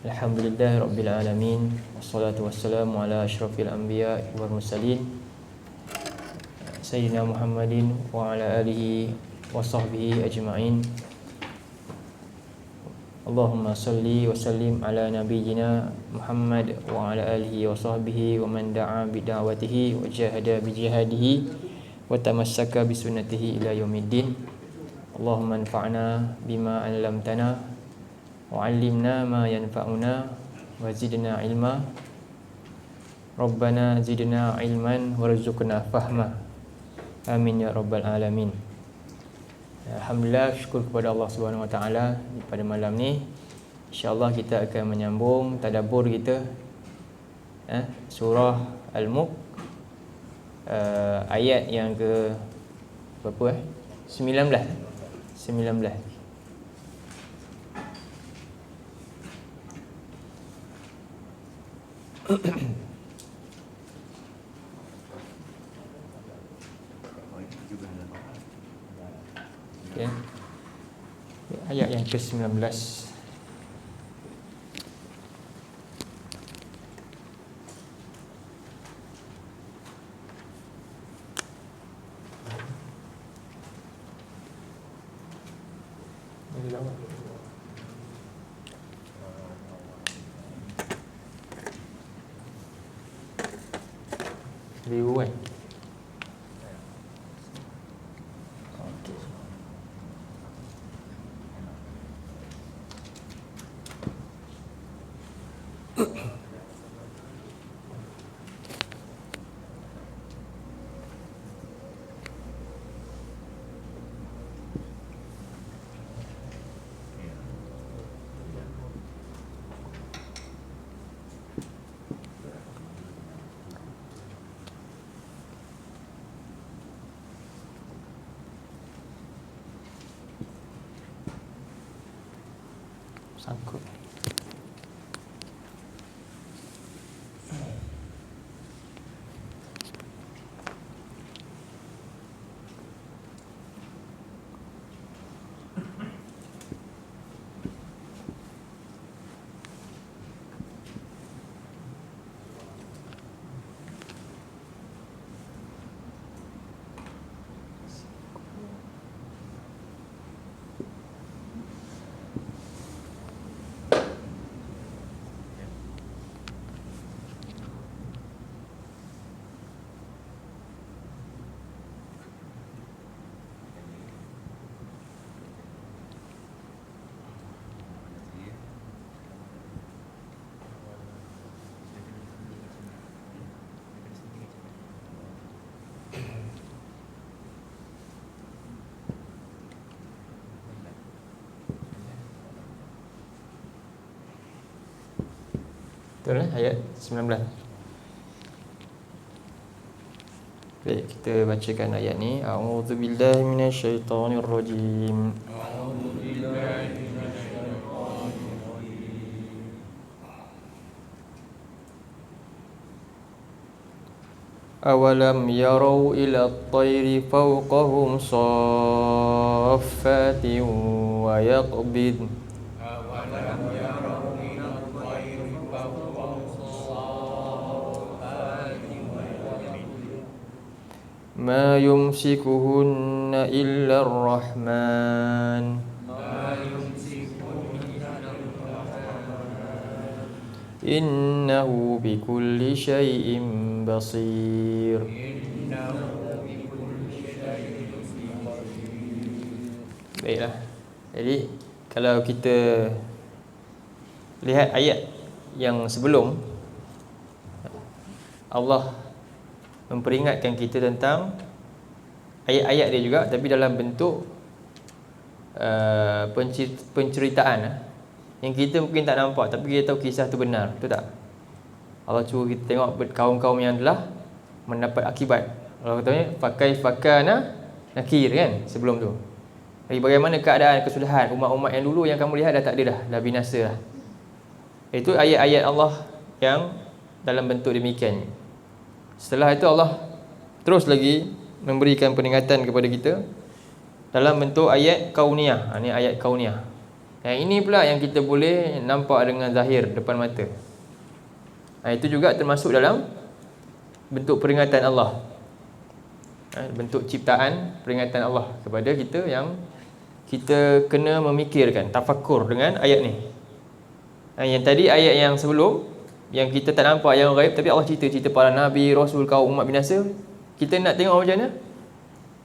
Alhamdulillah Rabbil Alamin. Wassalatu wassalamu ala ashrafil anbiya wal mursalin Sayyidina Muhammadin wa ala alihi wa sahbihi ajma'in. Allahumma salli wa sallim ala nabiyyina Muhammad wa ala alihi wa sahbihi wa man da'a bida'watihi wa jahada bijihadihi wa tamassaka bisunnatihi ila yaumiddin. Allahumma anfa'na bima 'allamtana wa 'allimna ma yanfa'una wa zidna ilma. Rabbana zidna ilman warzuqna fahma. Amin ya rabbal alamin. Alhamdulillah, syukur kepada Allah Subhanahu Wa Taala pada malam ni. InsyaAllah kita akan menyambung tadabbur kita surah Al-Mulk, ayat yang ke berapa 19. Okay. Ayat yang ke-19. Ribu kan? Sangkut. Betul ayat 19. Baik, kita bacakan ayat ni. A'udzubillahi minasyaitonirrajim. Awalam yarau ila at-tayri fawqahum saffatin wa yaqbid. Ma yumsikuhunna illa ar-Rahman. Innahu bikulli syai'in basir. Baiklah. Jadi kalau kita lihat ayat yang sebelum, Allah memperingatkan kita tentang ayat-ayat dia juga, tapi dalam bentuk penceritaan yang kita mungkin tak nampak, tapi kita tahu kisah tu benar, betul tak? Allah suruh kita tengok kaum-kaum yang telah mendapat akibat. Allah katanya fakana nakir kan sebelum tu. Jadi bagaimana keadaan kesudahan umat-umat yang dulu yang kamu lihat dah tak ada dah binasa dah. Itu ayat-ayat Allah yang dalam bentuk demikian. Setelah itu Allah terus lagi memberikan peringatan kepada kita dalam bentuk ayat kauniyah. Ini ayat kauniyah. Yang ini pula yang kita boleh nampak dengan zahir depan mata. Itu juga termasuk dalam bentuk peringatan Allah. Bentuk ciptaan peringatan Allah kepada kita, yang kita kena memikirkan, tafakkur dengan ayat ni. Yang tadi ayat yang sebelum, yang kita tak nampak yang gaib, tapi Allah cerita para nabi, rasul, kaum umat binasa. Kita nak tengok macam mana?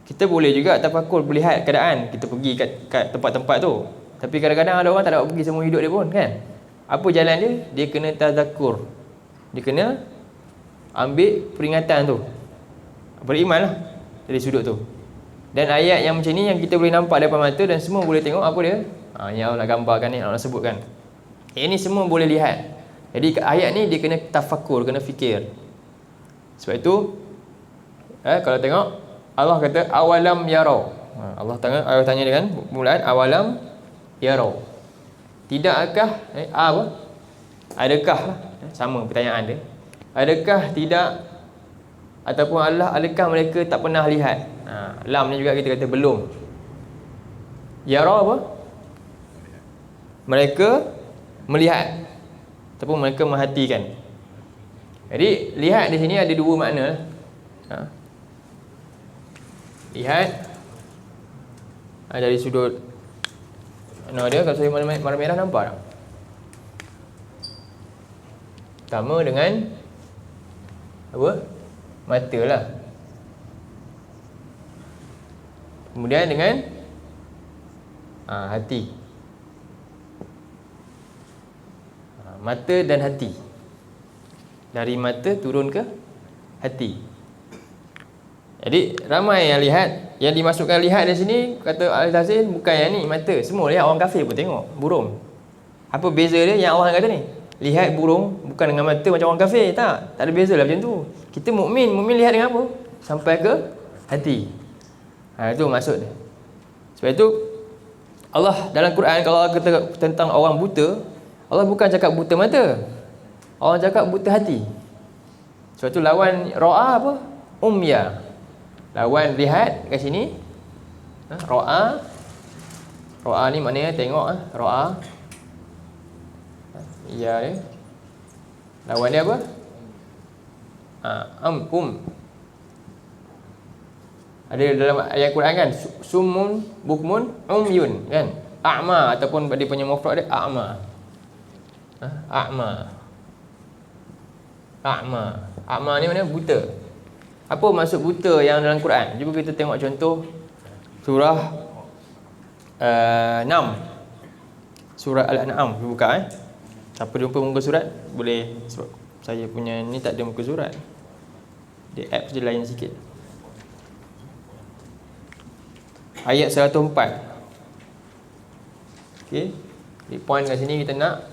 Kita boleh juga tafakkur, melihat keadaan. Kita pergi kat tempat-tempat tu. Tapi kadang-kadang ada orang tak dapat pergi semua hidup dia pun, kan? Apa jalan dia? Dia kena tazakkur. Dia kena ambil peringatan tu. Berimanlah dari sudut tu. Dan ayat yang macam ni yang kita boleh nampak depan mata dan semua boleh tengok apa dia? Yang Allah nak gambarkan ni, Allah nak sebutkan. Ini semua boleh lihat. Jadi ayat ni dia kena tafakkur, kena fikir. Sebab itu kalau tengok Allah kata awalam yarau. Allah tanya dengan permulaan awalam yarau. Tidakkah apa? Adakah sama pertanyaan dia. Adakah tidak ataupun adakah mereka tak pernah lihat? Lam ni juga kita kata belum. Yarau apa? Mereka melihat ataupun mereka merhatikan. Jadi lihat di sini ada dua makna. Lihat dari sudut dia, kalau saya warna merah nampak tak? Sama dengan apa? Mata lah. Kemudian dengan hati. Mata dan hati. Dari mata turun ke hati. Jadi ramai yang lihat, yang dimasukkan lihat di sini kata Al-Tazin bukan yang ni mata. Semua lihat, orang kafir pun tengok burung. Apa beza dia yang Allah kata ni? Lihat burung bukan dengan mata macam orang kafir, tak ada beza lah macam tu. Kita mukmin lihat dengan apa? Sampai ke hati. Itu maksud dia. Sebab itu Allah dalam Quran kalau Allah kata tentang orang buta, Allah bukan cakap buta mata. Allah cakap buta hati. Sebab itu lawan ra'a apa? Umya. Lawan lihat kat sini. Ra'a. Ra'a ni maknanya tengok. Ra'a. Ya dia. Lawan dia apa? Ada dalam ayat Quran kan, summun bukmun umyun kan, a'ma ataupun dia punya mufrad dia a'ma. A'ma ni mana? Buta. Apa maksud buta yang dalam Quran? Cuba kita tengok contoh surah 6. Surah Al-An'am. Cuba buka Siapa jumpa muka surat boleh, sebab saya punya ni tak ada muka surat. Dia app je lain sikit. Ayat 104. Okey. Di point kat sini kita nak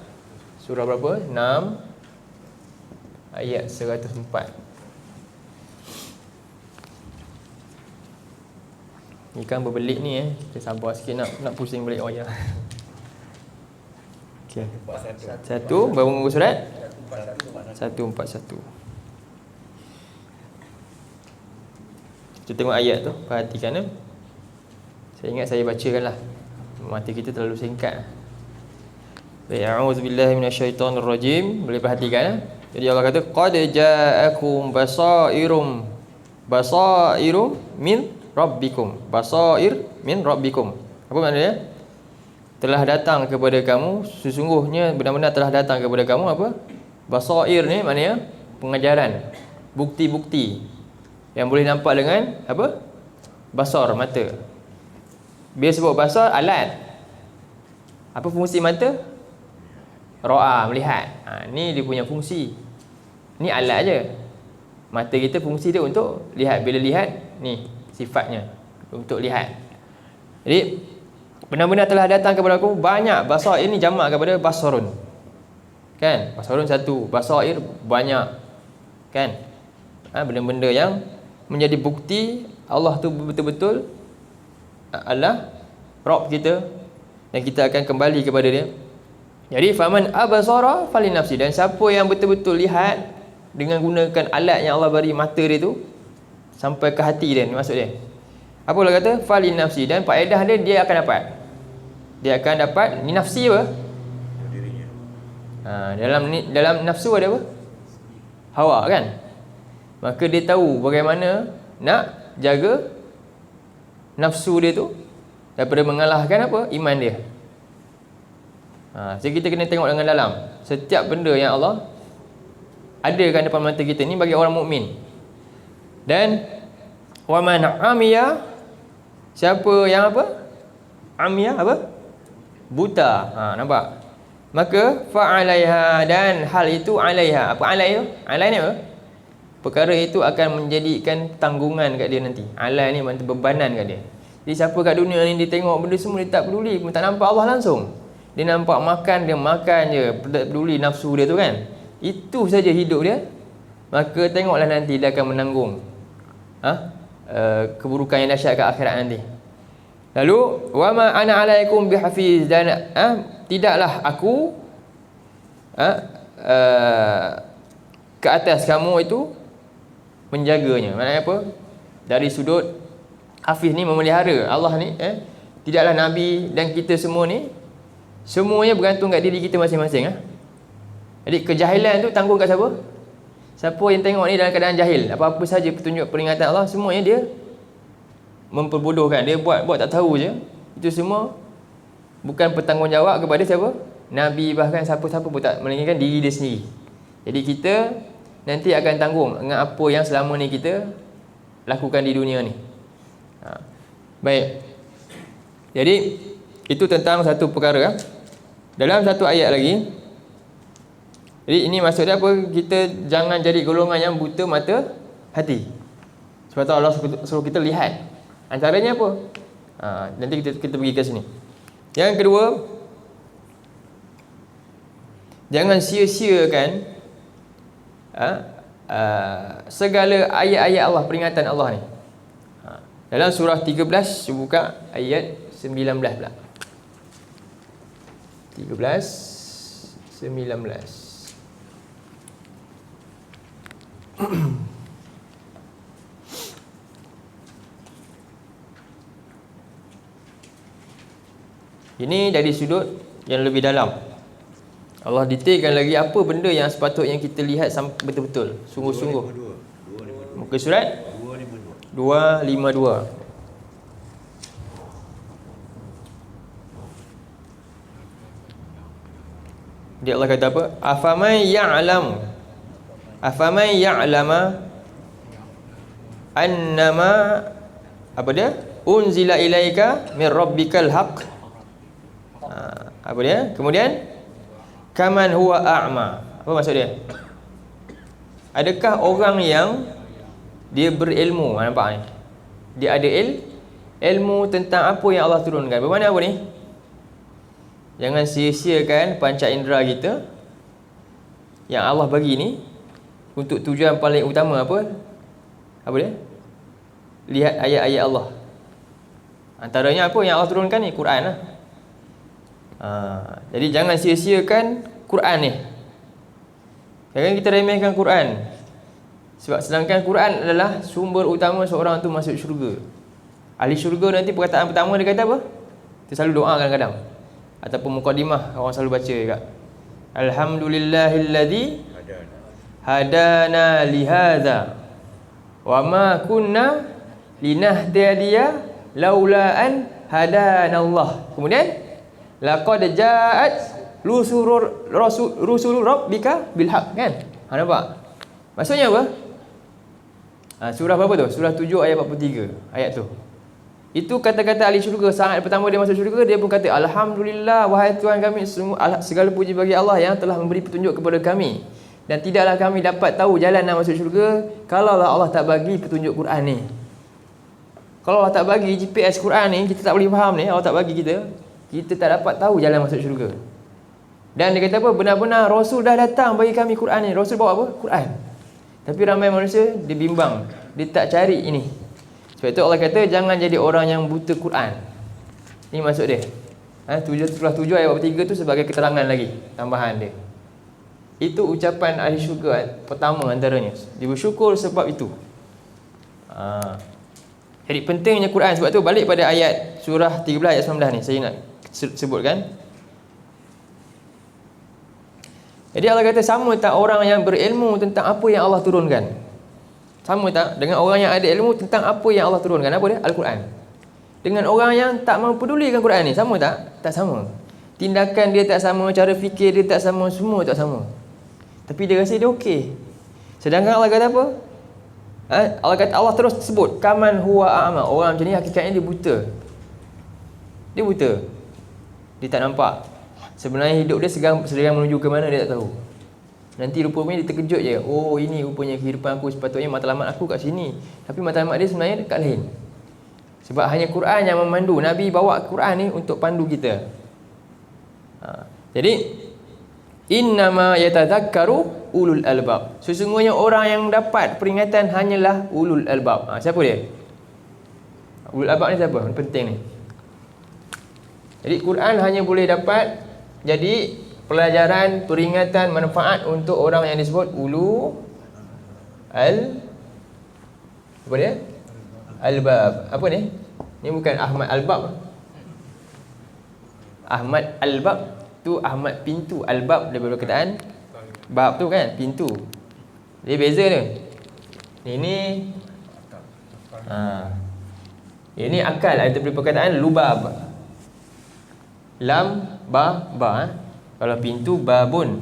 surah berapa? 6 ayat 104. Ni kan berbelit ni kita sabar sikit nak pusing balik wayang. Okey. Satu baru muka surat 141. Kita tengok ayat tu, perhatikan Saya ingat saya bacakanlah. Mata kita terlalu singkat. A'udzubillahi minasyaitonirrajim. Boleh perhatikan Jadi Allah kata qad ja'akum basairum min rabbikum. Basair min rabbikum. Apa maknanya? Telah datang kepada kamu, sesungguhnya benar-benar telah datang kepada kamu apa? Basair ni maknanya pengajaran, bukti-bukti yang boleh nampak dengan apa? Basar, mata. Bila sebut basar, alat. Apa fungsi mata? Ra'a, melihat. Ni dia punya fungsi. Ni alat je. Mata kita fungsi dia untuk lihat. Bila lihat, ni sifatnya untuk lihat. Jadi benar-benar telah datang kepada aku banyak. Basair ini jamak kepada basarun. Kan? Basarun satu, basair banyak. Kan? Benda-benda yang menjadi bukti Allah tu betul-betul Allah Rabb kita dan kita akan kembali kepada dia. Jadi faman abasara falinafsi, dan siapa yang betul-betul lihat dengan gunakan alat yang Allah beri mata dia tu sampai ke hati dia, ni maksud dia. Apa Allah kata? Falinafsi, dan faedah dia akan dapat. dia akan dapat ni nafsi apa? Dalam nafsu ada apa? Hawa kan? Maka dia tahu bagaimana nak jaga nafsu dia tu daripada mengalahkan apa? Iman dia. Jadi kita kena tengok dengan dalam. Setiap benda yang Allah adakan depan mata kita ni bagi orang mukmin. Dan wa man amiya, siapa yang apa? Amiya apa? Buta. Nampak? Maka fa'alaiha, dan hal itu alaiha. Apa alai tu? Alai ni apa? Perkara itu akan menjadikan tanggungan kat dia nanti. Alai ni makna bebanan kat dia. Jadi siapa kat dunia ni dia tengok benda semua dia tak peduli, tak nampak Allah langsung. Dia nampak makan, dia makan je, tak peduli nafsu dia tu kan. Itu saja hidup dia. Maka tengoklah nanti dia akan menanggung keburukan yang dahsyat kat akhirat nanti. Lalu wa ma ana alaikum bihafiz, dan tidaklah aku ke atas kamu itu menjaganya. Maknanya apa? Dari sudut hafiz ni memelihara. Allah ni tidaklah Nabi dan kita semua ni semuanya bergantung kat diri kita masing-masing. Jadi kejahilan tu tanggung kat siapa? Siapa yang tengok ni dalam keadaan jahil, apa-apa saja petunjuk peringatan Allah, semuanya dia memperbodohkan. Dia buat tak tahu je. Itu semua bukan bertanggungjawab kepada siapa? Nabi, bahkan siapa-siapa pun tak, melainkan diri dia sendiri. Jadi kita nanti akan tanggung dengan apa yang selama ni kita lakukan di dunia ni. Baik. Jadi itu tentang satu perkara. Dalam satu ayat lagi, jadi ini maksudnya apa? Kita jangan jadi golongan yang buta mata hati. Sebab tu Allah suruh kita lihat. Antaranya apa? Nanti kita pergi ke sini. Yang kedua, jangan sia-siakan segala ayat-ayat Allah, peringatan Allah ni. Dalam surah 13, buka ayat 19 pula. 13, 19. Ini dari sudut yang lebih dalam. Allah detailkan lagi apa benda yang sepatutnya kita lihat betul-betul, sungguh-sungguh. Muka surat 252. Dia Allah kata apa? Afaman ya'lama annama apa dia? Unzila ilaika min rabbikal haqq. Apa dia? Kemudian kaman huwa a'ma. Apa maksud dia? Adakah orang yang dia berilmu, nampak ni? Dia ada ilmu tentang apa yang Allah turunkan. Bermakna apa ni? Jangan sia-siakan panca indera kita yang Allah bagi ni untuk tujuan paling utama apa? Apa dia? Lihat ayat-ayat Allah. Antaranya apa yang Allah turunkan ni? Quran lah. Jadi jangan sia-siakan Quran ni. Jangan kita remehkan Quran. Sebab sedangkan Quran adalah sumber utama seorang tu masuk syurga. Ahli syurga nanti perkataan pertama dia kata apa? Dia selalu doa kadang-kadang. Ataupun mukadimah orang selalu baca juga. Alhamdulillahilladzi hadana lihadza wa ma kunna linahtadiya laula an hadanallah. Kemudian laqad ja'at rusul rabbika bilhaq, kan? Nampak? Maksudnya apa? Surah berapa tu? Surah 7 ayat 43 ayat tu. Itu kata-kata ahli syurga. Saat pertama dia masuk syurga, dia pun kata alhamdulillah, wahai Tuhan kami, segala puji bagi Allah yang telah memberi petunjuk kepada kami, dan tidaklah kami dapat tahu jalan nak masuk syurga kalaulah Allah tak bagi petunjuk Quran ni. Kalau Allah tak bagi GPS Quran ni, kita tak boleh faham ni. Allah tak bagi kita tak dapat tahu jalan masuk syurga. Dan dia kata apa? Benar-benar Rasul dah datang bagi kami Quran ni. Rasul bawa apa? Quran. Tapi ramai manusia dia bimbang, dia tak cari ini. Sebab itu Allah kata jangan jadi orang yang buta Quran. Ini maksud dia. Surah 7 ayat 43 tu sebagai keterangan lagi, tambahan dia. Itu ucapan ahli syurga pertama antaranya. Dia bersyukur sebab itu. Jadi pentingnya Quran. Sebab tu balik pada ayat surah 13 ayat 19 ni, saya nak sebutkan. Jadi Allah kata sama tak orang yang berilmu tentang apa yang Allah turunkan? Sama tak dengan orang yang ada ilmu tentang apa yang Allah turunkan? Apa dia? Al-Quran. Dengan orang yang tak mahu pedulikan Quran ni, sama tak? Tak sama. Tindakan dia tak sama, cara fikir dia tak sama, semua tak sama. Tapi dia rasa dia okey. Sedangkan Allah kata apa? Allah terus sebut kaman huwa a'ma. Orang macam ni hakikatnya dia buta. Dia buta. Dia tak nampak. Sebenarnya hidup dia sedang menuju ke mana dia tak tahu. Nanti rupanya dia terkejut je. Oh, ini rupanya kehidupan aku, sepatutnya matlamat aku kat sini. Tapi matlamat dia sebenarnya dekat lain. Sebab hanya Quran yang memandu. Nabi bawa Quran ni untuk pandu kita. Jadi innama yatadzakkaru ulul albab. Sesungguhnya orang yang dapat peringatan hanyalah ulul albab. Siapa dia? Ulul albab ni siapa? Ini penting ni. Jadi Quran hanya boleh dapat jadi pelajaran, peringatan, manfaat untuk orang yang disebut apa dia? Albab. Apa ni? Ni bukan Ahmad Albab. Ahmad Albab tu Ahmad pintu. Albab daripada perkataan bab tu kan, pintu. Dia beza tu. Ini ini akal daripada perkataan lubab. Lam ba. Kalau pintu babun,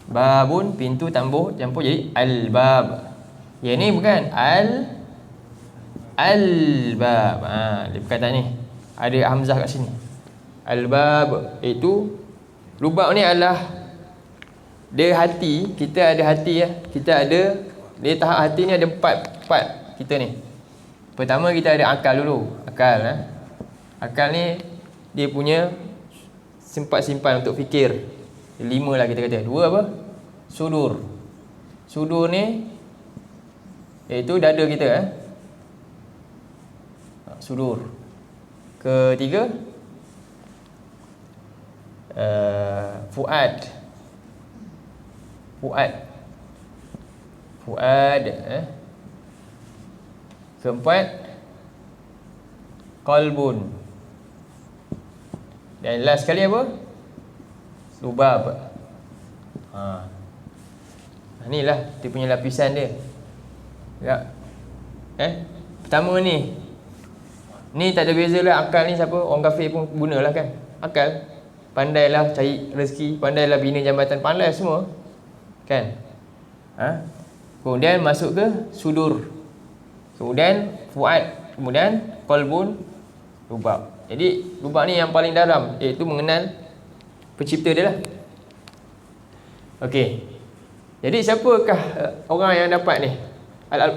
babun pintu campur jadi albab. Yang ni bukan albab. Dia perkataan ni ada hamzah kat sini. Albab itu lubab ni adalah dia hati. Kita ada hati ya. Kita ada dia tahap hati ni ada empat kita ni. Pertama kita ada akal dulu. Akal ni dia punya simpan untuk fikir. 5 lah kita kata. 2 apa? Sudur. Sudur ni iaitu dada kita Sudur. Ketiga Fuad. Keempat qalbun. Dan last sekali apa? Lubab. Inilah dia punya lapisan dia. Ya. Pertama ni. Ni tak ada beza lah. Akal ni siapa? Orang kafir pun gunalah kan. Akal. Pandailah cari rezeki, pandailah bina jambatan, pandai semua. Kan? Kemudian masuk ke sudur. Kemudian fuad, kemudian qalbun, lubab. Jadi lubab ni yang paling dalam, iaitu mengenal pencipta dia lah. Okey. Jadi siapakah orang yang dapat ni?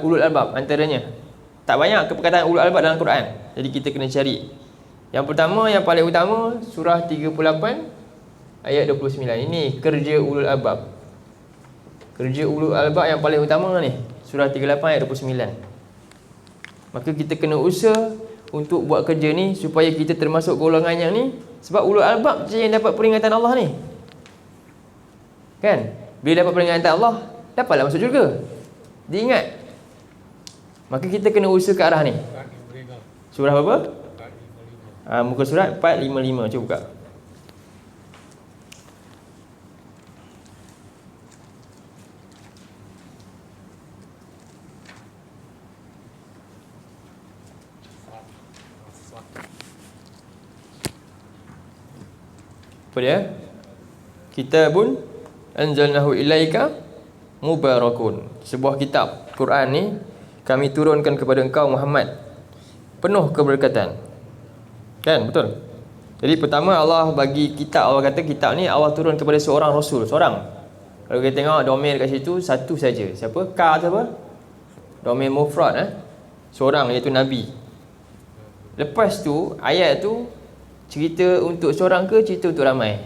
Ulul albab antaranya. Tak banyak perkataan ulul albab dalam Quran. Jadi kita kena cari. Yang pertama, yang paling utama, surah 38 ayat 29. Ini kerja ulul albab. Kerja ulul albab yang paling utama ni, surah 38 ayat 29. Maka kita kena usaha untuk buat kerja ni supaya kita termasuk golongan yang ni. Sebab ulul albab je yang dapat peringatan Allah ni. Kan? Bila dapat peringatan Allah, dapatlah masuk syurga. Diingat. Maka kita kena usaha ke arah ni. Surah apa? Muka surat 455. Cuba buka. Apa dia? Kitabun anzalnahu ilaika mubarakun. Sebuah kitab Quran ni kami turunkan kepada engkau Muhammad, penuh keberkatan. Kan? Betul? Jadi pertama Allah bagi kitab. Allah kata kitab ni Allah turun kepada seorang Rasul. Seorang. Kalau kita tengok domain kat situ, satu saja. Siapa? Ka siapa? Domain mufrad. Seorang, iaitu Nabi. Lepas tu ayat tu cerita untuk seorang ke cerita untuk ramai?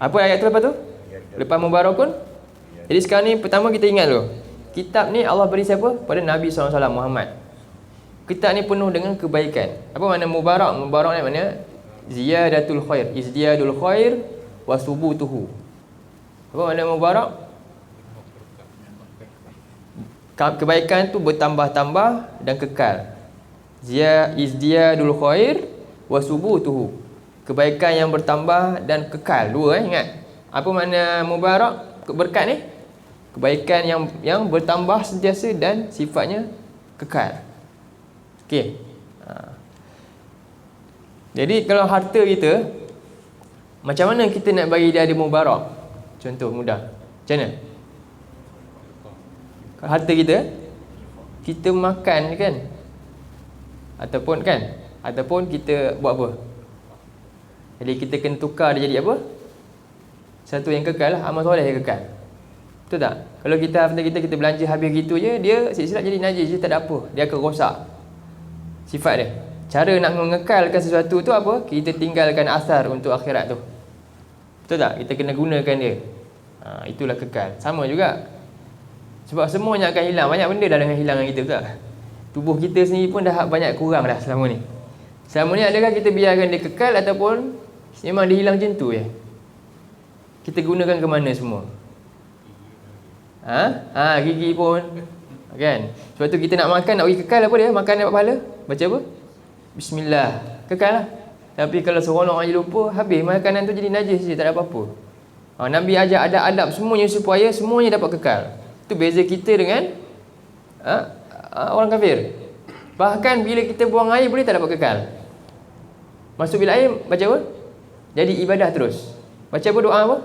Apa ayat tu lepas tu? Lepas mubarakun. Jadi sekarang ni pertama kita ingat dulu, kitab ni Allah beri siapa? Pada Nabi SAW, Muhammad. Kitab ni penuh dengan kebaikan. Apa makna mubarak? Mubarak ni maknanya ziyadatul khair, izdiyadul khair wa subutuhu. Apa makna mubarak? Kebaikan tu bertambah-tambah dan kekal. Izdiyadul khair wa subutuhu. Kebaikan yang bertambah dan kekal. Dua ingat. Apa makna mubarak? Berkat ni kebaikan yang bertambah sentiasa dan sifatnya kekal. Okey. Jadi kalau harta kita, macam mana kita nak bagi dia ada mubarak? Contoh mudah. Macam mana? Kalau harta kita makan kan? Ataupun kita buat apa? Jadi kita kena tukar dia jadi apa? Satu yang kekal lah, amal soleh yang kekal. Betul tak? Kalau harta kita belanja habis gitu je, dia silap jadi najis, dia tak ada apa, dia akan rosak sifat dia. Cara nak mengekalkan sesuatu tu apa? Kita tinggalkan asar untuk akhirat tu. Betul tak? Kita kena gunakan dia. Itulah kekal. Sama juga. Sebab semuanya akan hilang. Banyak benda dah dengan hilang dengan kita, betul tak? Tubuh kita sendiri pun dah banyak kurang dah selama ni. Selama ni adakah kita biarkan dia kekal ataupun memang dia hilang macam tu je? Kita gunakan ke mana semua? Gigi pun kan. Sebab tu kita nak makan, nak bagi kekal apa dia? Makan dapat pahala. Baca apa? Bismillah. Kekal lah. Tapi kalau seronok aja lupa, habis makanan tu jadi najis je, tak ada apa-apa. Nabi ajar adab-adab semuanya supaya semuanya dapat kekal. Itu beza kita dengan orang kafir. Bahkan bila kita buang air boleh tak dapat kekal. Masuk bilik air baca apa? Jadi ibadah terus. Baca apa, doa apa?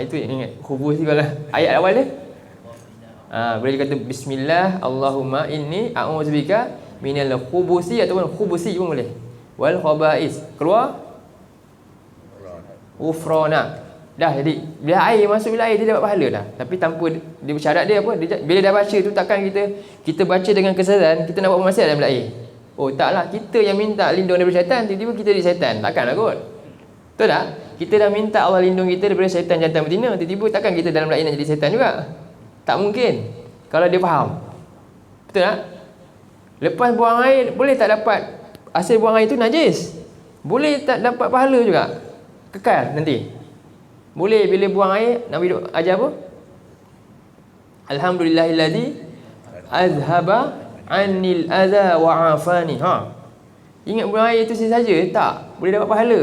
Itu ingat. Khubusi kalau ayat awal dia. Boleh kata bismillah Allahumma inni a'udzubika minal khubusi ataupun khubusi pun boleh. Wal khaba'is. Keluar ufrana. Dah jadi bila air masuk bilik air dia dapat pahala dah. Tapi tanpa dia bersyarat dia apa? Bila dah baca tu takkan kita baca dengan kesedaran kita nak buat maksiat dalam bilik air. Taklah, kita yang minta lindung daripada syaitan, tiba-tiba kita jadi syaitan. Takkanlah kot. Betul tak? Kita dah minta Allah lindung kita daripada syaitan jantan betina, tiba-tiba takkan kita dalam bilik air nak jadi syaitan juga. Tak mungkin. Kalau dia faham. Betul tak? Lepas buang air boleh tak dapat hasil buang air tu najis? Boleh tak dapat pahala juga? Kekal nanti. Boleh bila buang air Nabi ajar apa? Alhamdulillahillazi azhaba anil adha wa afani. Ingat buang air itu saja tak boleh dapat pahala.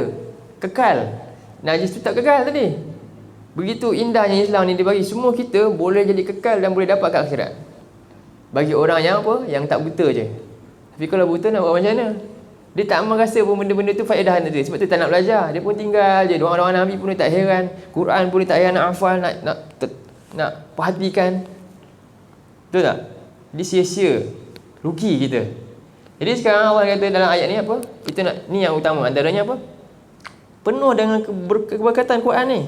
Kekal. Najis tu tak kekal tadi. Begitu indahnya Islam ni dia bagi semua kita boleh jadi kekal dan boleh dapat kat akhirat. Bagi orang yang apa? Yang tak buta je. Tapi kalau buta nak buat macam mana? Dia tak merasa pun benda-benda tu faedah dia. Sebab tu tak nak belajar. Dia pun tinggal je. Doa-doa Nabi pun dia tak heran. Quran pun dia tak heran nak hafal, nak perhatikan. Betul tak? Dia sia-sia. Rugi kita. Jadi sekarang Allah kata dalam ayat ni apa? Kita nak, ni yang utama. Antaranya apa? Penuh dengan keberkatan Quran ni.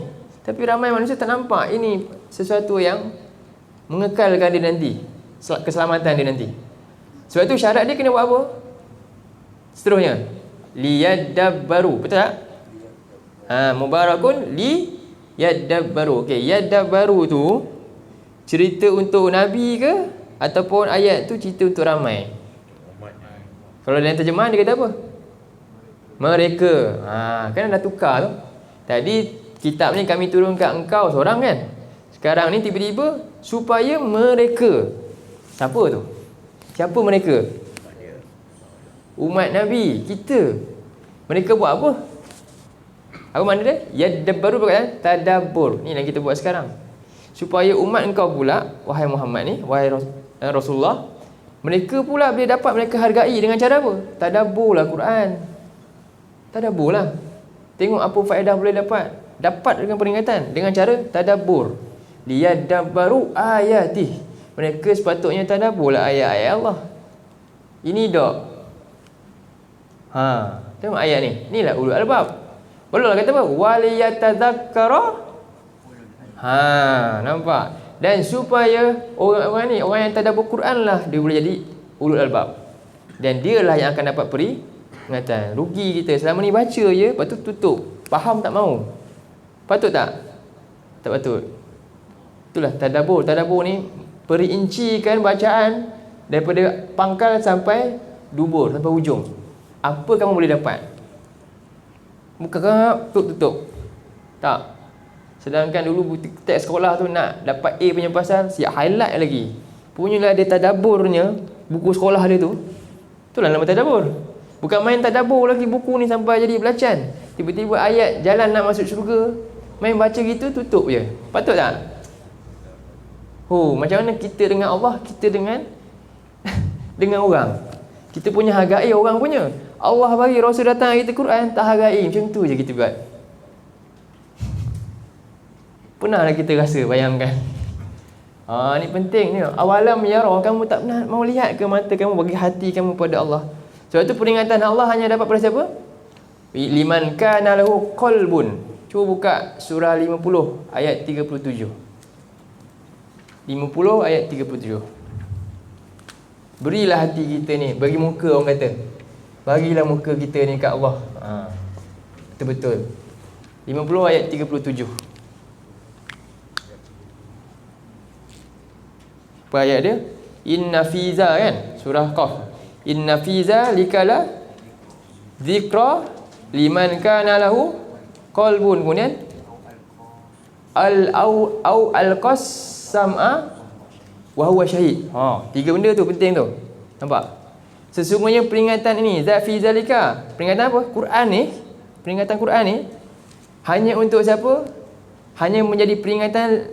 Tapi ramai manusia tak nampak. Ini sesuatu yang mengekalkan dia nanti. Keselamatan dia nanti. Sebab tu syarat dia kena buat apa? Seterusnya liyadabbaru. Betul tak? Mubarakun liyadabbaru. Okey, yadabbaru tu cerita untuk Nabi ke ataupun ayat tu cerita untuk ramai? Kalau dalam terjemahan dia kata apa? Mereka. Kan dah tukar tu. Tadi kitab ni kami turunkan engkau seorang kan. Sekarang ni tiba-tiba supaya mereka. Siapa tu? Siapa mereka? Umat Nabi, kita. Mereka buat apa? Apa makna dia? Yadabbaru berkata tadabbur. Ni yang kita buat sekarang. Supaya umat engkau pula, wahai Muhammad ni, wahai Rasulullah, mereka pula boleh dapat mereka hargai dengan cara apa? Tadabburlah Quran. Tadabburlah. Tengok apa faedah boleh dapat. Dapat dengan peringatan dengan cara tadabbur. Liyadabbaru ayatih. Mereka sepatutnya tadabburlah ayat-ayat Allah. Ini dok. Tengok ayat ni. Inilah ulul albab. Belum kata apa? Waliyatadzakkara. Nampak? Dan supaya orang-orang ni, orang yang tadabbur Quran lah, dia boleh jadi ulul albab. Dan dialah yang akan dapat peringatan. Rugi kita selama ni baca je, lepas tu tutup. Faham tak mau. Patut tak? Tak patut. Itulah tadabbur. Tadabbur ni perincikan bacaan daripada pangkal sampai dubur, sampai hujung. Apa kamu boleh dapat? Buka tutup. Tak. Sedangkan dulu teks sekolah tu nak dapat A punya pasal, siap highlight lagi. Punyalah dia tadabburnya buku sekolah dia tu. Itulah nama tadabbur. Bukan main tadabbur lagi buku ni sampai jadi belacan. Tiba-tiba ayat jalan nak masuk syurga, main baca gitu tutup je. Patut tak? Macam mana kita dengan Allah, kita dengan dengan orang. Kita punya hargai orang punya. Allah bagi Rasul datang kita Quran, tak hargai. Macam tu je kita buat. Pernahlah kita rasa, bayangkan. Ni penting ni. Awalam yara, kamu tak pernah mau lihat ke mata kamu, bagi hati kamu pada Allah. Sebab tu peringatan Allah hanya dapat pada siapa? Liman kana lahu qalbun. Cuba buka surah 50 ayat 37. 50 ayat 37. Berilah hati kita ni, bagi muka orang kata. Bagilah muka kita ni kat Allah. Betul-betul. 50 ayat 37. Apa ayat dia? Inna fiza, kan? Surah Qaf. Inna fiza likala dzikra liman kana lahu qalbun. Kemudian al-qas sam'a wa huwa syahid. Tiga benda tu penting tu. Nampak? Sesungguhnya peringatan ini, za fi zalika, peringatan apa? Quran ni, peringatan Quran ni hanya untuk siapa? Hanya menjadi peringatan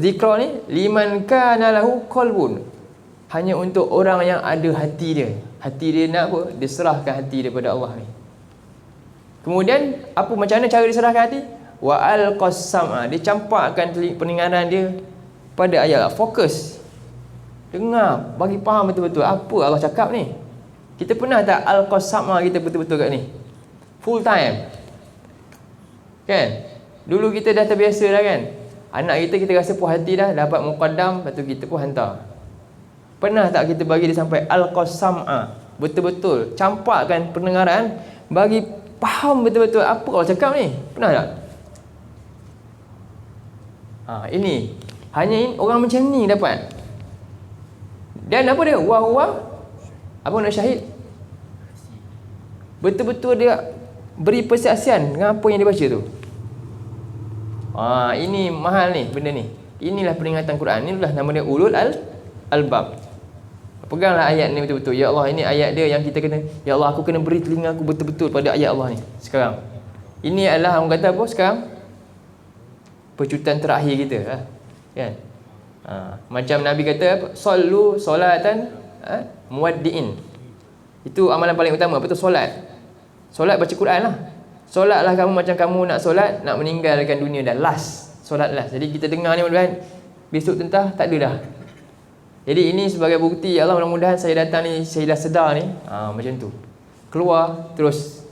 zikra ni liman kana lahu qalbun. Hanya untuk orang yang ada hati dia. Hati dia nak apa? Dia serahkan hati dia pada Allah ni. Kemudian apa, macam mana cara diserahkan hati? Wa alqas sam'a, dia campakkan pendengaran dia pada ayat. Fokus. Dengar, bagi faham betul-betul apa Allah cakap ni. Kita pernah tak alqas sam'a kita betul-betul kat ni? Full time. Kan? Dulu kita dah terbiasa dah, kan? Anak kita rasa puas hati dah, dapat muqaddam, lepas tu kita pun hantar. Pernah tak kita bagi dia sampai alqas sam'a, betul-betul campakkan pendengaran, bagi faham betul-betul apa Allah cakap ni? Pernah tak? Ini hanya orang macam ni dapat. Dan apa dia? Apa nak syahid? Betul-betul dia beri persaksian dengan apa yang dia baca tu. Ini mahal ni benda ni. Inilah peringatan Quran. Inilah nama dia ulul albab. Peganglah ayat ni betul-betul. Ya Allah, ini ayat dia yang kita kena, ya Allah, aku kena beri telinga aku betul-betul pada ayat Allah ni sekarang. Ini adalah orang kata apa sekarang? Pecutan terakhir kita, kan? Macam Nabi kata apa? Sallu solatan muwaddi'in. Itu amalan paling utama. Apa tu solat? Solat baca Quran lah. Solatlah kamu macam kamu nak solat, nak meninggalkan dunia dah. Last. Solat last. Jadi kita dengar ni mudah-mudahan besok tentah tak ada dah. Jadi ini sebagai bukti, ya Allah, mudah-mudahan saya datang ni, saya dah sedar ni. Macam tu. Keluar terus.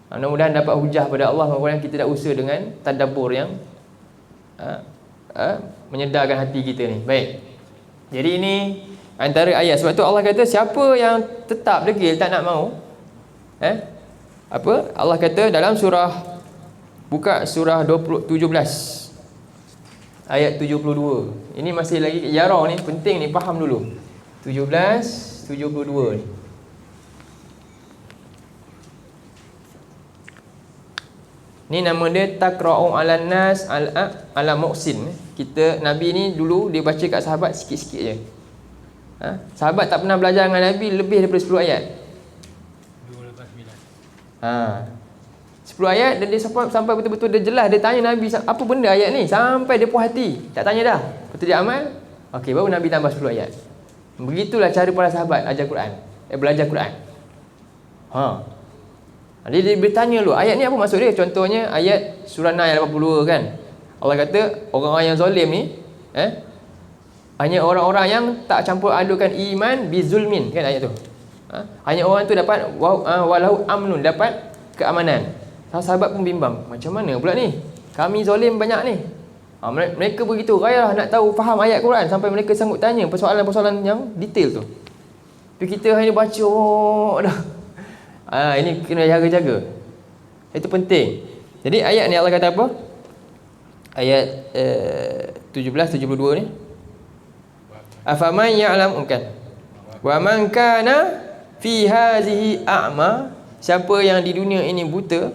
Mudah-mudahan dapat hujah pada Allah. Mudah-mudahan kita dah usaha dengan tadabbur yang menyedarkan hati kita ni. Baik. Jadi ini antara ayat. Sebab tu Allah kata siapa yang tetap degil tak nak mau, apa? Allah kata dalam surah, buka surah 17 ayat 72. Ini masih lagi yara ni, penting ni, faham dulu. 72 ni. Ni nama dia taqra'u 'alan nas ala muhsin. Kita Nabi ni dulu dia baca kat sahabat sikit-sikit je. Sahabat tak pernah belajar dengan Nabi lebih daripada 10 ayat. 10 ayat, dan dia sampai betul-betul dia jelas. Dia tanya Nabi apa benda ayat ni, sampai dia puas hati. Tak tanya dah, betul dia amal. Okey, baru Nabi tambah 10 ayat. Begitulah cara para sahabat ajar Quran, belajar Quran. Dia bertanya dulu, ayat ni apa maksud dia? Contohnya ayat surah An ayat 82 kan. Allah kata orang-orang yang zalim ni hanya orang-orang yang tak campur adukan iman bizulmin, kan ayat tu. Hanya orang tu dapat walau amnun, dapat keamanan. Sahabat pun bimbang, macam mana pula ni? Kami zalim banyak ni. Mereka begitu gairah nak tahu, faham ayat Quran, sampai mereka sanggup tanya persoalan-persoalan yang detail tu. Tapi kita hanya baca dah. Ini kena jaga-jaga. Itu penting. Jadi ayat ni Allah kata apa? Ayat 17-72 ni. Afaman ya'lam, kan? Wa man kana fi hadhihi a'ma, siapa yang di dunia ini buta,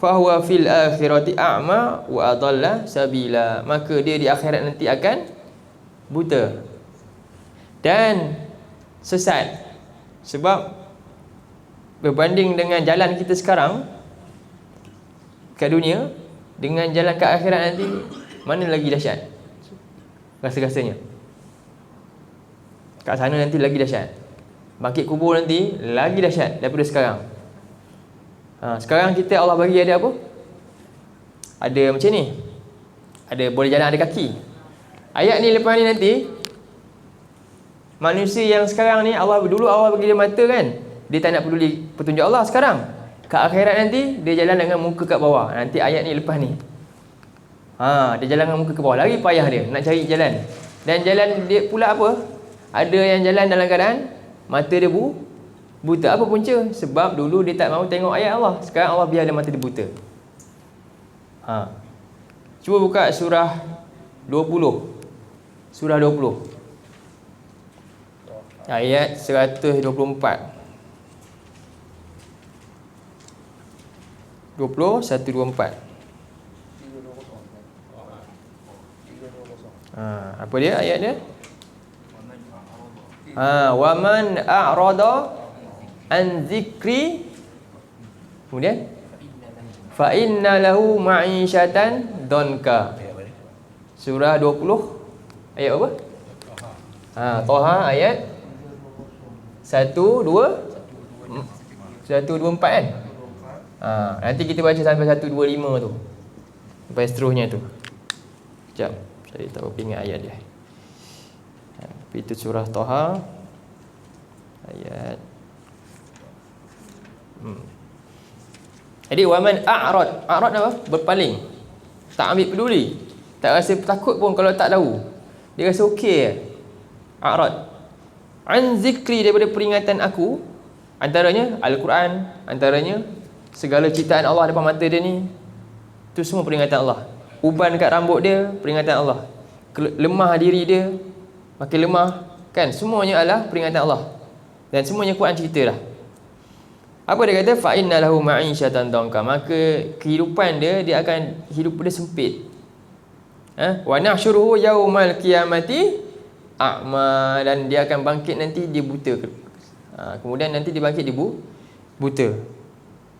fahuwa fil akhirati a'ma wa adalla sabila, maka dia di akhirat nanti akan buta dan sesat. Sebab berbanding dengan jalan kita sekarang kat dunia dengan jalan ke akhirat nanti, mana lagi dahsyat rasa-rasanya? Kat sana nanti lagi dahsyat. Bangkit kubur nanti lagi dahsyat daripada sekarang. Sekarang kita Allah bagi ada apa? Ada macam ni, ada boleh jalan, ada kaki. Ayat ni lepas ni nanti, manusia yang sekarang ni Allah bagi dia mata kan, dia tak nak peduli petunjuk Allah sekarang. Ke akhirat nanti dia jalan dengan muka kat bawah. Nanti ayat ni lepas ni, dia jalan dengan muka ke bawah, lagi payah dia nak cari jalan. Dan jalan dia pula apa? Ada yang jalan dalam keadaan mata dia buta. Apa punca? Sebab dulu dia tak mahu tengok ayat Allah. Sekarang Allah biar dia mata dia buta. Cuba buka surah 20. Surah 20 ayat 124. 124. Apa dia ayat dia? Waman a'rada an zikri, kemudian fa inna lahu ma'isyatan donka. Surah 20 ayat apa? Toha ayat 124 kan? Nanti kita baca sampai 125 tu, sampai seterusnya tu. Sekejap, saya tak ingat ayat dia. Itu surah Toha ayat Jadi waman a'rad apa? Berpaling, tak ambil peduli, tak rasa takut pun kalau tak tahu, dia rasa okey. A'rad an zikri, daripada peringatan aku, antaranya Al-Quran, antaranya segala ciptaan Allah depan mata dia ni, tu semua peringatan Allah. Uban kat rambut dia, peringatan Allah. Lemah diri dia, makin lemah kan, semuanya adalah peringatan Allah. Dan semuanya Quran cerita dah. Apa dia kata? Fa inna lahu ma'isyatan dhanka, maka kehidupan dia akan hidup dia sempit. Wa nahsyuruhu yaumal qiyamati a'ma, dan dia akan bangkit nanti dia buta. Kemudian nanti dia bangkit dia buta.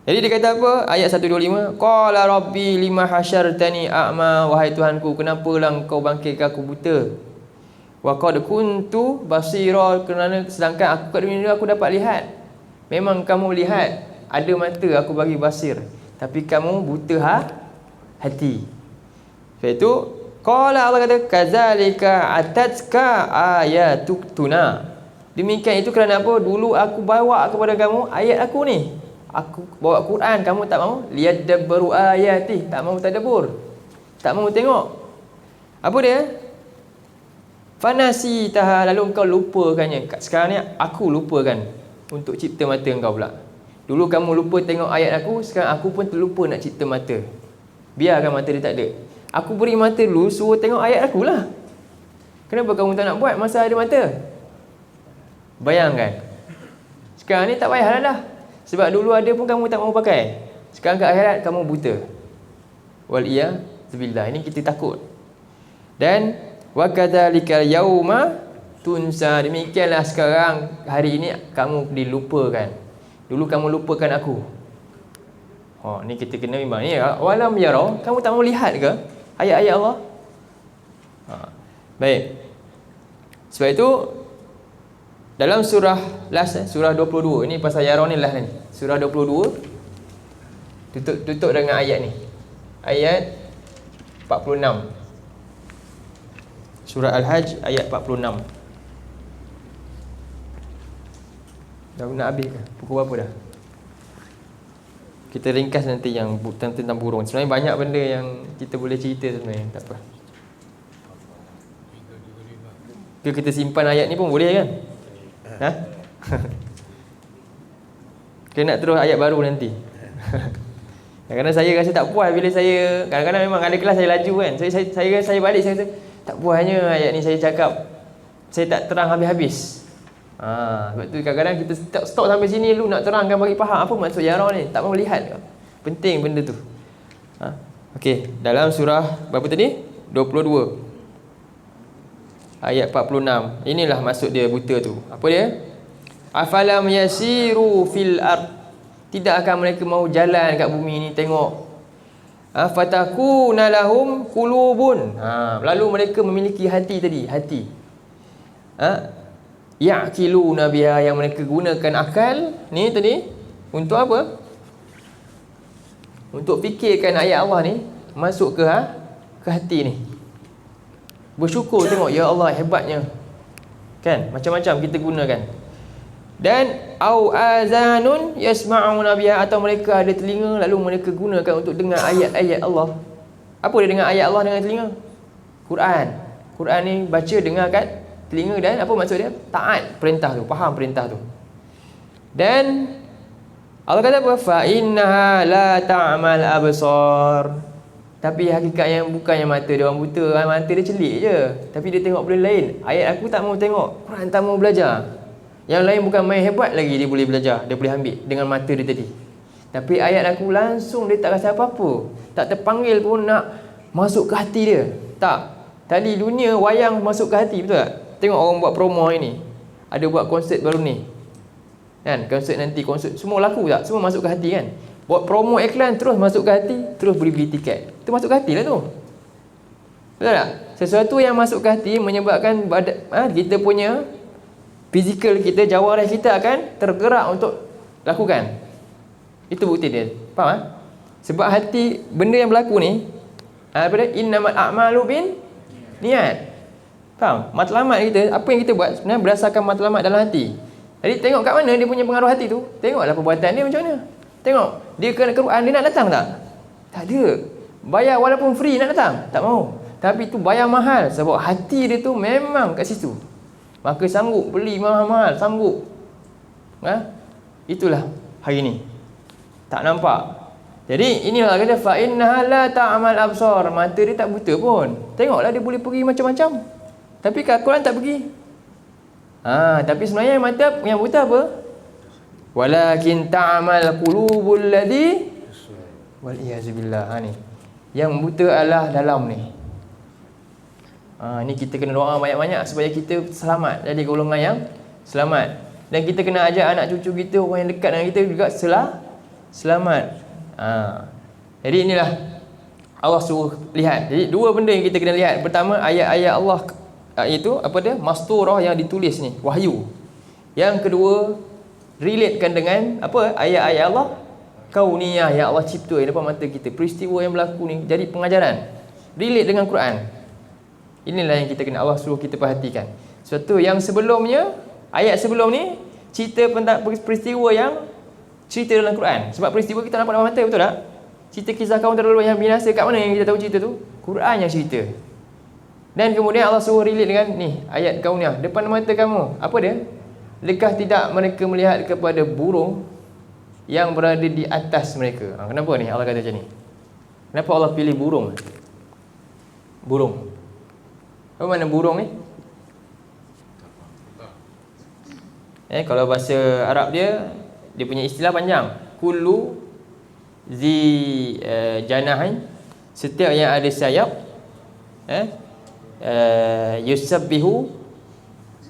Jadi dia kata apa? Ayat 125, qala rabbi lima hasyartani a'ma, wahai Tuhanku, kenapalah engkau bangkitkan aku buta? Wa qad kuntu basira, kerana sedangkan aku kat dunia aku dapat lihat. Memang kamu lihat, ada mata aku bagi basir, tapi kamu buta hati. Sebab itu qala, Allah kata kadzalika atatka ayatuna. Demikian itu kerana apa? Dulu aku bawa kepada kamu ayat aku ni. Aku bawa Quran, kamu tak mahu liyadabbaru ayati, tak mahu tadabbur, tak mahu tengok. Apa dia? Fanasi taha, lalu engkau lupakannya. Sekarang ni aku lupakan untuk cipta mata engkau pula. Dulu kamu lupa tengok ayat aku, sekarang aku pun terlupa nak cipta mata. Biarkan mata dia tak ada. Aku beri mata dulu, suruh tengok ayat aku lah. Kenapa kamu tak nak buat masa ada mata? Bayangkan. Sekarang ni tak payahlah dah. Sebab dulu ada pun kamu tak mahu pakai. Sekarang ke akhirat kamu buta. Waliyadzubillah. Ini kita takut. Dan wa kadzalikal yauma tunsa, demikianlah sekarang hari ini kamu dilupakan. Dulu kamu lupakan aku. Ni kita kena bimbang ni. Walam yarau, kamu tak mahu lihat ke ayat-ayat Allah? Baik. Sebab itu dalam surah last, surah 22, ini pasal yarau ni last ni. Surah 22 tutup dengan ayat ni. Ayat 46. Surah Al-Hajj ayat 46. Dah nak habis ke? Pukul berapa dah? Kita ringkas nanti yang tentang burung. Sebenarnya banyak benda yang kita boleh cerita sebenarnya. Tak apa. Ke kita simpan ayat ni pun boleh kan? Kita nak terus ayat baru nanti. Kadang-kadang saya rasa tak puas bila saya, kadang-kadang memang ada kelas saya laju kan. Saya balik, saya kata tak puasnya ayat ni saya cakap, saya tak terang habis-habis. Sebab tu kadang-kadang kita stop sampai sini lu nak terangkan bagi faham apa maksud yarau ni. Tak mahu lihat ke? Penting benda tu. Okey, dalam surah berapa tadi? 22 ayat 46. Inilah maksud dia buta tu. Apa dia? Afalam yasiru fil ard, tidak akan mereka mau jalan kat bumi ni tengok. Fatakuna lahum qulubun, lalu mereka memiliki hati tadi, hati. Ya'qiluna biha, yang mereka gunakan akal ni tadi untuk apa? Untuk fikirkan ayat Allah ni masuk ke hati ni. Bersyukur tengok, ya Allah hebatnya. Kan? Macam-macam kita gunakan. Dan au azanun yasma'una biha, atau mereka ada telinga lalu mereka gunakan untuk dengar ayat-ayat Allah. Apa dia dengar ayat Allah dengan telinga? Quran. Quran ni baca, dengar kat telinga, dan apa maksud dia? Taat perintah tu, faham perintah tu. Dan Allah kata apa? Fa innaha la ta'mal absar. Tapi hakikatnya bukannya mata dia orang buta, mata dia celik je, tapi dia tengok benda lain. Ayat aku tak mau tengok, Quran tak mau belajar. Yang lain bukan main hebat lagi, dia boleh belajar, dia boleh ambil dengan mata dia tadi. Tapi ayat aku langsung dia tak rasa apa-apa, tak terpanggil pun nak masuk ke hati dia. Tak. Tadi dunia wayang masuk ke hati, betul tak? Tengok orang buat promo hari ni, ada buat konsert baru ni, kan? Konsert nanti, konsert semua laku tak? Semua masuk ke hati kan? Buat promo iklan terus masuk ke hati, terus beli tiket. Itu masuk ke hati lah tu. Betul tak? Sesuatu yang masuk ke hati menyebabkan kita punya fizikal kita, jawarih kita akan tergerak untuk lakukan. Itu bukti dia. Faham? Sebab hati, benda yang berlaku ni, apa dia? Innamal a'malu bin niat. Faham? Matlamat kita, apa yang kita buat sebenarnya berdasarkan matlamat dalam hati. Jadi tengok kat mana dia punya pengaruh hati tu. Tengoklah perbuatan dia macam mana. Tengok, dia kena Quran, dia nak datang tak? Tak ada. Bayar walaupun free nak datang? Tak mau. Tapi tu bayar mahal sebab hati dia tu memang kat situ. Maka sanggup beli mahal-mahal, sanggup. Itulah hari ni. Tak nampak. Jadi inilah kata fa innaha la ta'mal absar. Mata dia tak buta pun. Tengoklah dia boleh pergi macam-macam. Tapi kat Quran tak pergi. Tapi sebenarnya mata yang buta apa? Walakin ta'mal qulubul ladzi wal iyazubillah. Ni. Yang buta adalah dalam ni. Ni kita kena doa banyak-banyak supaya kita selamat, jadi golongan yang selamat. Dan kita kena ajak anak cucu kita, orang yang dekat dengan kita juga selamat. Jadi inilah Allah suruh lihat. Jadi dua benda yang kita kena lihat. Pertama, ayat-ayat Allah, itu apa dia? Masturah yang ditulis ni, wahyu. Yang kedua, relatekan dengan apa? Ayat-ayat Allah kauniyah yang Allah cipta di depan mata kita. Peristiwa yang berlaku ni jadi pengajaran. Relate dengan Quran. Inilah yang kita kena Allah suruh kita perhatikan. Suatu yang sebelumnya, ayat sebelum ni cerita tentang peristiwa yang cerita dalam Quran. Sebab peristiwa kita nampak dalam mata, betul tak? Cerita kisah kaum terdahulu yang binasa, kat mana yang kita tahu cerita tu? Quran yang cerita. Dan kemudian Allah suruh relate dengan ni, ayat kauniyah depan mata kamu. Apa dia? Lekah tidak mereka melihat kepada burung yang berada di atas mereka? Kenapa ni Allah kata macam ni? Kenapa Allah pilih burung? Burung. Apa mana burung ni? Kalau bahasa Arab dia punya istilah panjang. Kullu zi janahin, setiap yang ada sayap, yusabbihu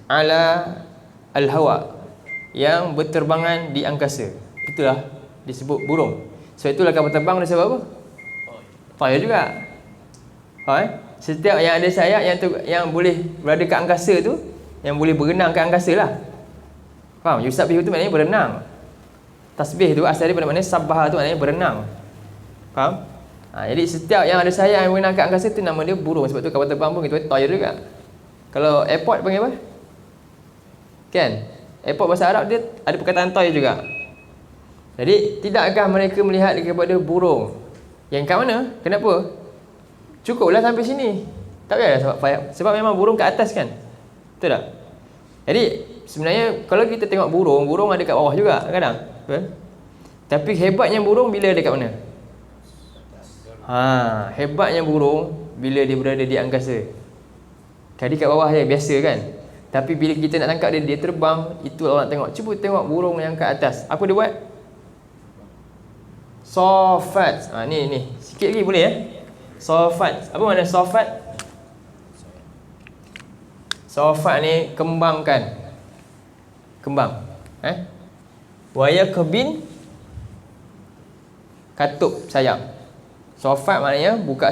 ala al-hawa, yang berterbangan di angkasa. Itulah disebut burung. Sebab itulah kapal terbang dia sebab apa? Toy juga. Setiap yang ada sayap yang boleh berada kat angkasa tu, yang boleh berenang kat angkasa lah. Faham? Yusabbihu tu maknanya berenang. Tasbih tu asal dia maknanya sabbah tu maknanya berenang. Faham? Jadi setiap yang ada sayap yang berenang kat angkasa tu nama dia burung. Sebab tu kapal terbang pun kita toy juga. Kalau airport panggil apa? Kan? Airport bahasa Arab dia ada perkataan toy juga. Jadi tidakkah mereka melihat kepada burung yang kat mana? Kenapa? Cukuplah sampai sini. Tak payah sebab memang burung kat atas kan. Betul tak? Jadi sebenarnya kalau kita tengok burung ada kat bawah juga kadang. Betul? Tapi hebatnya burung bila ada kat mana? Hebatnya burung bila dia berada di angkasa. Kali kat bawah je biasa kan. Tapi bila kita nak tangkap dia terbang, itu Allah nak tengok. Cuba tengok burung yang kat atas. Apa dia buat? Sofat. Ni sikit lagi boleh ya? Sofat. Apa makna sofat? Sofat ni kembangkan. Kembang. Wa yakbin, katup sayap. Sofat maknanya buka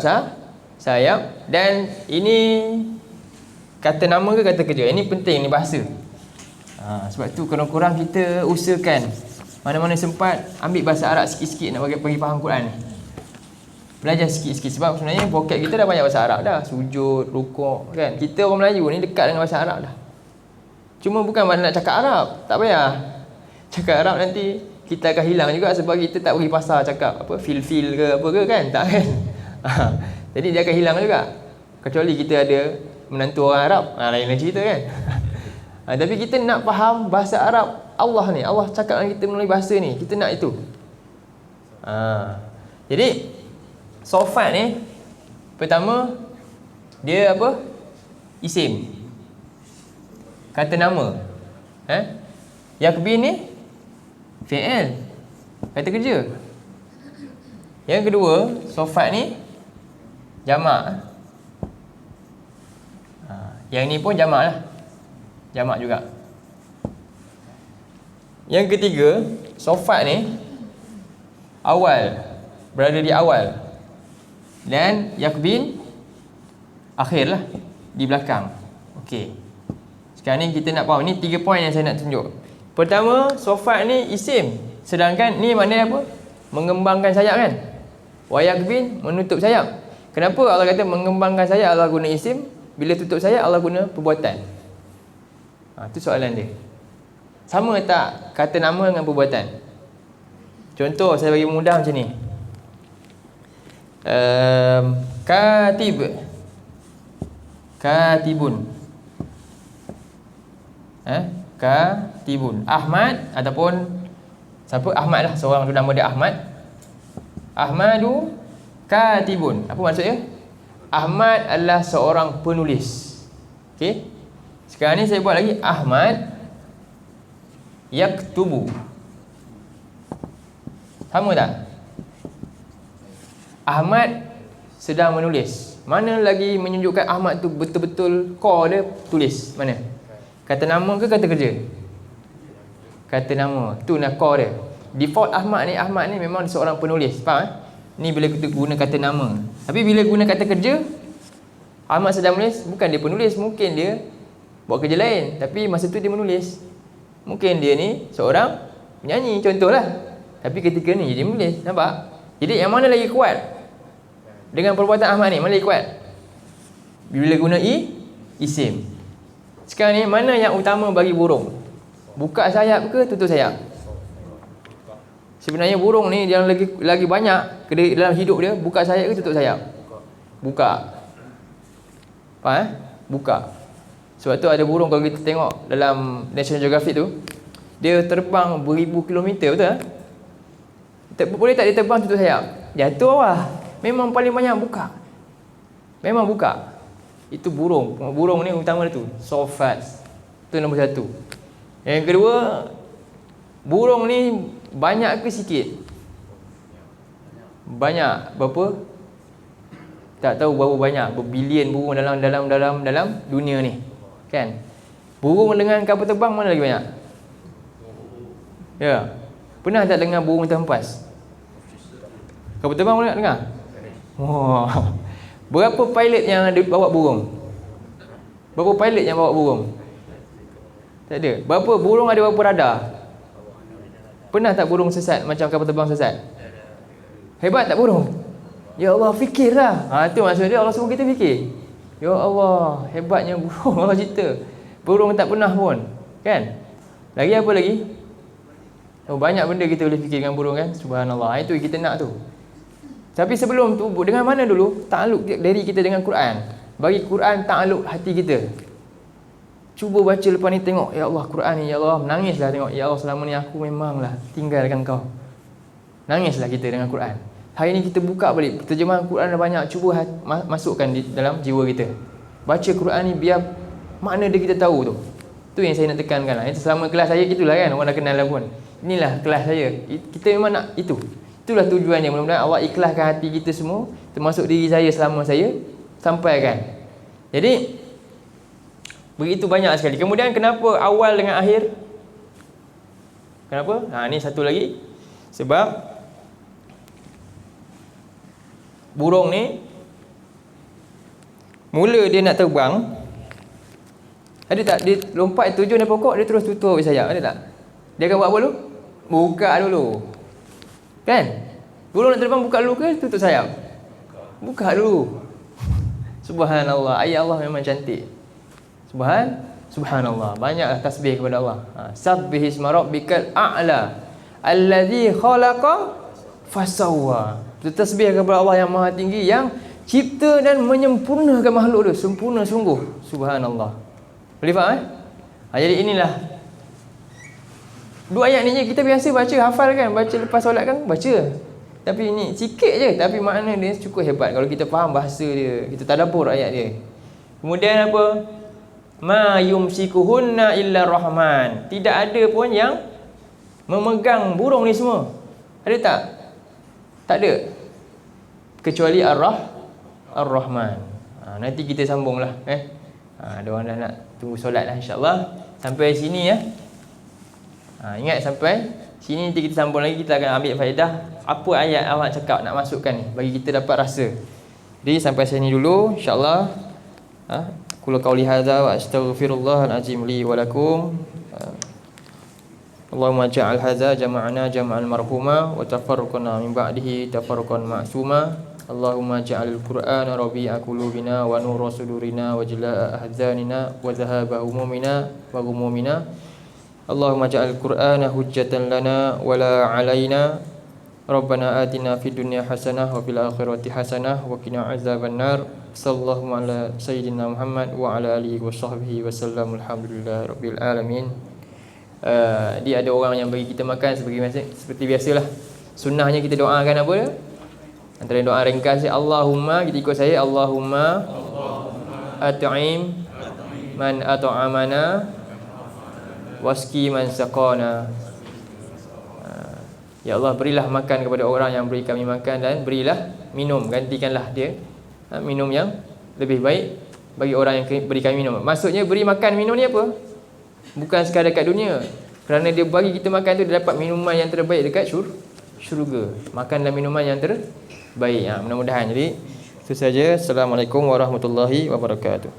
sayap. Dan ini kata nama ke kata kerja? Ini penting, ni bahasa. Sebab tu kurang-kurang kita usahakan mana-mana sempat ambil bahasa Arab sikit-sikit nak bagi faham Quran ni. Belajar sikit-sikit sebab sebenarnya poket kita dah banyak bahasa Arab dah. Sujud, rukuk kan. Kita orang Melayu ni dekat dengan bahasa Arab dah. Cuma bukan mana nak cakap Arab, tak payah. Cakap Arab nanti kita akan hilang juga sebab kita tak pergi pasar cakap apa fil-fil ke apa ke kan, tak kan. Jadi dia akan hilang juga. Kecuali kita ada menantu orang Arab, lain cerita kan. Tapi kita nak faham bahasa Arab Allah ni. Allah cakap dengan kita melalui bahasa ni. Kita nak itu. Jadi sofat ni pertama dia apa? Isim. Kata nama. Yakbin ni fi'il, kata kerja. Yang kedua, sofat ni jamak. Yang ni pun jamak lah. Jamak juga. Yang ketiga, sofat ni awal, berada di awal. Dan yakbin akhir lah, di belakang. Okey. Sekarang ni kita nak faham. Ni 3 poin yang saya nak tunjuk. Pertama, sofat ni isim. Sedangkan ni maknanya apa? Mengembangkan sayap kan? Wa yakbin, menutup sayap. Kenapa Allah kata mengembangkan sayap Allah guna isim? Bila tutup sayap Allah guna perbuatan. Itu soalan dia. Sama tak kata nama dengan perbuatan? Contoh saya bagi mudah macam ni. Katib, katibun. Katibun. Ahmad ataupun siapa? Ahmad lah, seorang tu nama dia Ahmad. Ahmadu katibun. Apa maksudnya? Ahmad adalah seorang penulis. Okey. Sekarang ni saya buat lagi Ahmad yaktubu. Sama tak? Ahmad sedang menulis. Mana lagi menunjukkan Ahmad tu betul-betul core dia tulis? Mana? Kata nama ke kata kerja? Kata nama. Tu nak core dia. Default Ahmad ni memang seorang penulis. Faham? Ni bila kita guna kata nama. Tapi bila guna kata kerja, Ahmad sedang menulis, bukan dia penulis, mungkin dia buat kerja lain, tapi masa tu dia menulis. Mungkin dia ni seorang penyanyi contohlah. Tapi ketika ni dia menulis. Nampak? Jadi yang mana lagi kuat? Dengan perbuatan Ahmad ni mana lagi kuat? Bila guna isim. Sekarang ni mana yang utama bagi burung? Buka sayap ke tutup sayap? Sebenarnya burung ni yang lagi banyak dalam hidup dia buka sayap ke tutup sayap? Buka. Faham? Buka. Sebab tu ada burung kalau kita tengok dalam National Geographic tu, dia terbang beribu kilometer, betul tak? Boleh tak dia terbang tutup sayap? Jatuh bawah. Memang paling banyak buka. Memang buka. Itu burung. Burung ni utama dia tu. Sofat. Itu nombor 1. Yang kedua, burung ni banyak ke sikit? Banyak. Berapa? Tak tahu berapa banyak. Berbilion burung dalam dunia ni. Kan? Burung dengan kapal terbang mana lagi banyak? Ya. Pernah tak dengar burung terhempas? Kapal terbang boleh nak dengar? Wah. Berapa pilot yang ada bawa burung? Berapa pilot yang bawa burung? Tak ada. Berapa burung ada berapa radar? Pernah tak burung sesat macam kapal terbang sesat? Hebat tak burung? Ya Allah, fikirlah. Itu maksudnya Allah suruh kita fikir. Ya Allah, hebatnya burung. Allah cerita. Burung tak pernah pun. Kan? Lagi apa lagi? Banyak benda kita boleh fikir dengan burung kan? Subhanallah. Itu kita nak tu. Tapi sebelum tu, dengan mana dulu takluk diri kita dengan Quran? Bagi Quran takluk hati kita. Cuba baca lepas ni tengok, ya Allah Quran ni, ya Allah, menangislah tengok, ya Allah selama ni aku memanglah tinggalkan kau. Nangislah kita dengan Quran. Hari ni kita buka balik terjemahan Quran dah banyak, cuba masukkan di dalam jiwa kita. Baca Quran ni biar makna dia kita tahu tu. Tu yang saya nak tekankan lah. Itu selama kelas saya gitulah kan, orang dah kenal lah pun. Inilah kelas saya. Kita memang nak itu. Itulah tujuannya. Mudah-mudahan Allah ikhlaskan hati kita semua, termasuk diri saya selama saya sampaikan. Jadi begitu banyak sekali. Kemudian kenapa awal dengan akhir? Kenapa? Ni satu lagi. Sebab burung ni mula dia nak terbang, ada tak? Dia lompat tujuan dari pokok, dia terus tutup sayap, ada tak? Dia akan buat apa dulu? Buka dulu. Kan? Burung nak terbang buka dulu ke tutup sayap? Buka dulu. Subhanallah. Ayat Allah memang cantik. Subhanallah. Banyaklah tasbih kepada Allah. Sabbih isma rabbikal a'la allazi khalaqa fasawwa. Tasbih kepada Allah yang Maha Tinggi, yang cipta dan menyempurnakan makhluk tu sempurna sungguh. Subhanallah. Boleh faham jadi inilah dua ayat ni je kita biasa baca, hafal kan, baca lepas solat kan, baca. Tapi ini sikit je, tapi makna dia cukup hebat kalau kita faham bahasa dia, kita tadabbur ayat dia. Kemudian apa? Ma yumsikuhunna illa rahman. Tidak ada pun yang memegang burung ni semua. Ada tak? Tak ada. Kecuali Ar-Rahman. Nanti kita sambunglah. Ada orang dah nak tunggu solat lah, insyaAllah. Sampai sini ya. Ingat sampai sini, nanti kita sambung lagi. Kita akan ambil faedah apa ayat Allah cakap nak masukkan ni, bagi kita dapat rasa. Jadi sampai sini dulu insyaAllah. Qul qawli hadza wa astaghfirullahal azim li wa lakum. Allahumma ja'al hadza jama'ana jama'an marhuma wa tafarraqna min ba'dihi tafarruqan ma'suma. Allahumma ja'alil Qur'ana rabi'a qulubina wa nura sudurina wa jalaa'a ahzanina wa dhahaba humumina wa ghumumina. Allahumma ja'al Qur'ana hujjatan lana wa la 'alaina. Rabbana atina fid dunya hasanah wa fil akhirati hasanah wa qina azabannar. Sallallahu ala sayyidina Muhammad wa ala alihi wa sahbihi wa sallam. Alhamdulillah rabbil alamin. Dia ada orang yang bagi kita makan seperti biasalah. Sunnahnya kita doakan apa dia? Antara doa ringkas, Allahumma, kita ikut saya, Allahumma at'im man at'amana waski man saqana. Ya Allah, berilah makan kepada orang yang beri kami makan, dan berilah minum, gantikanlah dia minum yang lebih baik bagi orang yang beri kami minum. Maksudnya beri makan minum ni apa? Bukan sekadar dekat dunia. Kerana dia bagi kita makan tu, dia dapat minuman yang terbaik dekat syurga. Makan dan minuman yang terbaik. Mudah-mudahan. Jadi itu saja. Assalamualaikum warahmatullahi wabarakatuh.